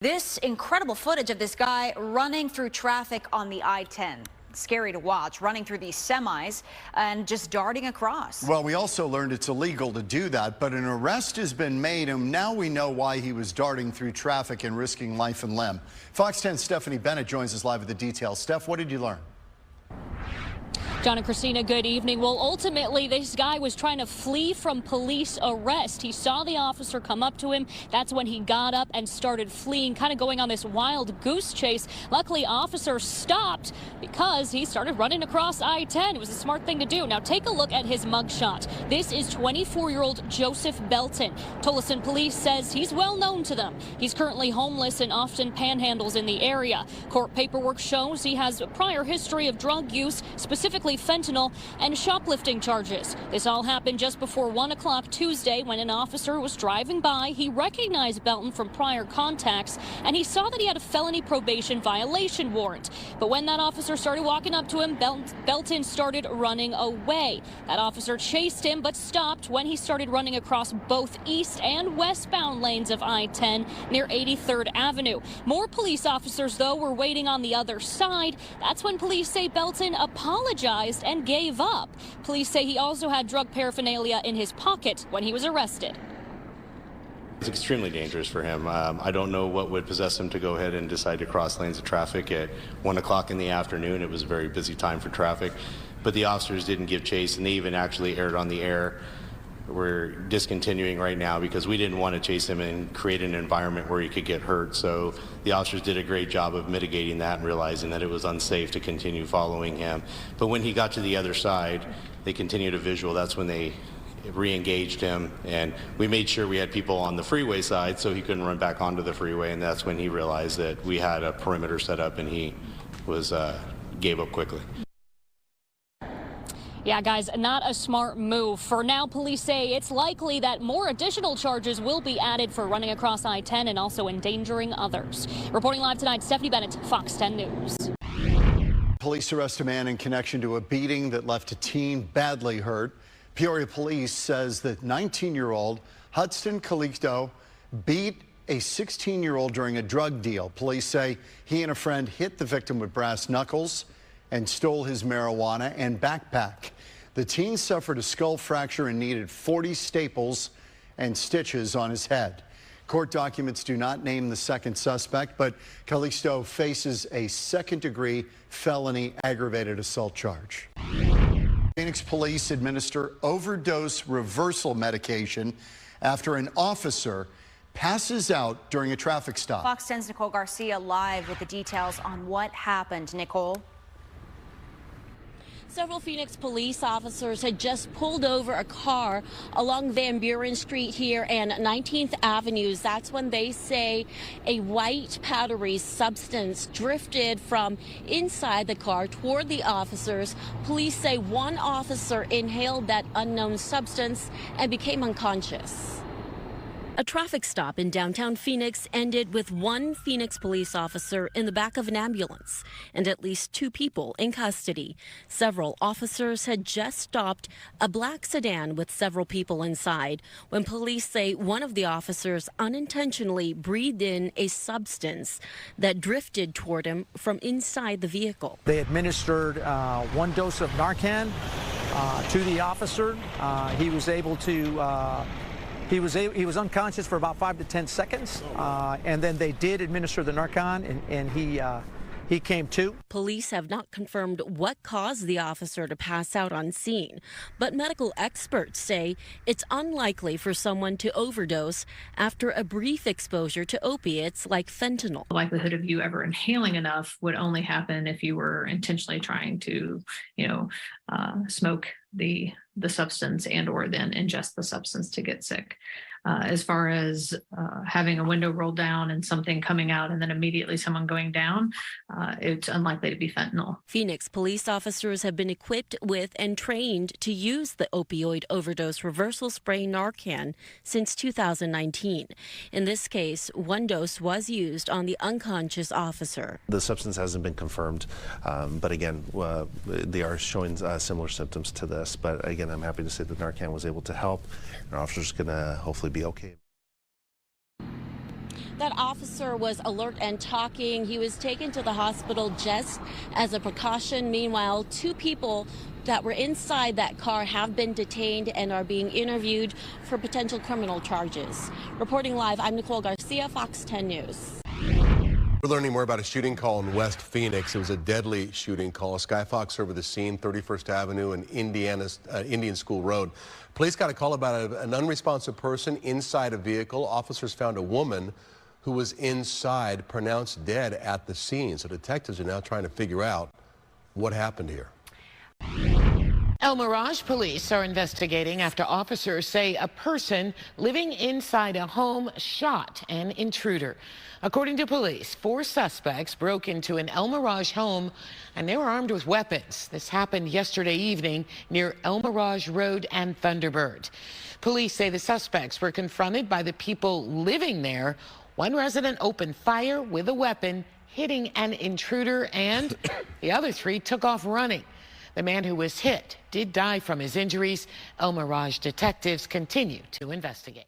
This incredible footage of this guy running through traffic on the I-10. Scary to watch, running through these semis and just darting across. Well, we also learned it's illegal to do that, but an arrest has been made, and now we know why he was darting through traffic and risking life and limb. Fox 10's Stephanie Bennett joins us live with the details. Steph, what did you learn? John and Christina, good evening. Well, ultimately, this guy was trying to flee from police arrest. He saw the officer come up to him. That's when he got up and started fleeing, kind of going on this wild goose chase. Luckily, officer stopped because he started running across I-10. It was a smart thing to do. Now, take a look at his mugshot. This is 24-year-old Joseph Belton. Tolleson police says he's well known to them. He's currently homeless and often panhandles in the area. Court paperwork shows he has a prior history of drug use, specifically fentanyl and shoplifting charges. This all happened just before 1 o'clock Tuesday when an officer was driving by. He recognized Belton from prior contacts and he saw that he had a felony probation violation warrant. But when that officer started walking up to him, Belton started running away. That officer chased him but stopped when he started running across both east and westbound lanes of I-10 near 83rd Avenue. More police officers, though, were waiting on the other side. That's when police say Belton apologized and gave up. Police say he also had drug paraphernalia in his pocket when he was arrested. It's extremely dangerous for him. I don't know what would possess him to go ahead and decide to cross lanes of traffic at 1 o'clock in the afternoon. It was a very busy time for traffic, but the officers didn't give chase, and they even actually aired on the air. We're discontinuing right now because we didn't want to chase him and create an environment where he could get hurt. So the officers did a great job of mitigating that and realizing that it was unsafe to continue following him. But when he got to the other side, they continued a visual. That's when they re-engaged him, and we made sure we had people on the freeway side so he couldn't run back onto the freeway, and that's when he realized that we had a perimeter set up and he was gave up quickly. Yeah, guys, not a smart move. For now, police say it's likely that more additional charges will be added for running across I-10 and also endangering others. Reporting live tonight, Stephanie Bennett, Fox 10 News. Police arrest a man in connection to a beating that left a teen badly hurt. Peoria police says that 19-year-old Hudson Calixto beat a 16-year-old during a drug deal. Police say he and a friend hit the victim with brass knuckles and stole his marijuana and backpack. The teen suffered a skull fracture and needed 40 staples and stitches on his head. Court documents do not name the second suspect, but Calixto faces a second-degree felony aggravated assault charge. Phoenix police administer overdose reversal medication after an officer passes out during a traffic stop. Fox 10's Nicole Garcia live with the details on what happened. Nicole? Several Phoenix police officers had just pulled over a car along Van Buren Street here and 19th Avenues. That's when they say a white powdery substance drifted from inside the car toward the officers. Police say one officer inhaled that unknown substance and became unconscious. A traffic stop in downtown Phoenix ended with one Phoenix police officer in the back of an ambulance and at least 2 people in custody. Several officers had just stopped a black sedan with several people inside when police say one of the officers unintentionally breathed in a substance that drifted toward him from inside the vehicle. They administered 1 dose of Narcan to the officer. He was able to He was unconscious for about 5 to 10 seconds, and then they did administer the Narcan, and he came to. Police have not confirmed what caused the officer to pass out on scene, but medical experts say it's unlikely for someone to overdose after a brief exposure to opiates like fentanyl. The likelihood of you ever inhaling enough would only happen if you were intentionally trying to, smoke the substance and or then ingest the substance to get sick. As far as having a window rolled down and something coming out and then immediately someone going down, it's unlikely to be fentanyl. Phoenix police officers have been equipped with and trained to use the opioid overdose reversal spray Narcan since 2019. In this case, 1 dose was used on the unconscious officer. The substance hasn't been confirmed, but again, they are showing similar symptoms to this. But again, I'm happy to say that Narcan was able to help, and our officers can hopefully be okay. That officer was alert and talking. He was taken to the hospital just as a precaution. Meanwhile, 2 people that were inside that car have been detained and are being interviewed for potential criminal charges. Reporting live, I'm Nicole Garcia, Fox 10 News. We're learning more about a shooting call in West Phoenix. It was a deadly shooting call. Sky Fox over the scene, 31st Avenue and Indian School Road. Police got a call about an unresponsive person inside a vehicle. Officers found a woman who was inside, pronounced dead at the scene. So detectives are now trying to figure out what happened here. Mirage police are investigating after officers say a person living inside a home shot an intruder. According to police, 4 suspects broke into an Mirage home and they were armed with weapons. This happened yesterday evening near Mirage Road and Thunderbird. Police say the suspects were confronted by the people living there. One resident opened fire with a weapon, hitting an intruder, and the other 3 took off running. The man who was hit did die from his injuries. Mirage detectives continue to investigate.